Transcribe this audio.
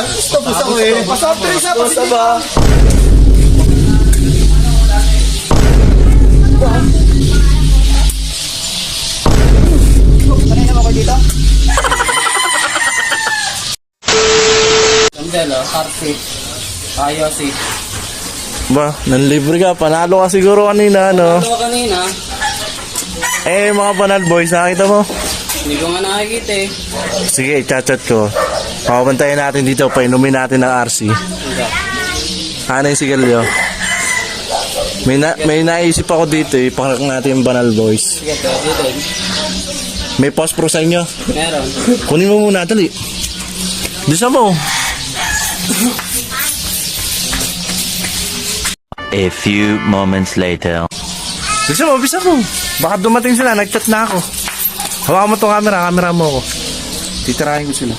Tapos ako eh. Pasok 3 sa Basta ba? Kanina mo ko dito? Sandalo, Karsi. Ayosi. Ba, nanlibre ka. Panalo ka siguro kanina, no? Ano kanina? Eh, mga Banal Boys, nakita mo? Hindi ko nga nakikita eh. Sige, chat-chat ko. Papabantayan natin dito, painumin natin ng RC. Ano yung sigalyo? May naisip ako dito, ipakalak natin yung Banal Boys. Sige, pwede din. May post pro sa inyo. Meron. Kunin mo muna, dali. Bisa mo. A few moments later. Bisa mo. Baka dumating sila, nag-chat na ako. Hawakan mo itong camera mo ako. Titirahin ko sila.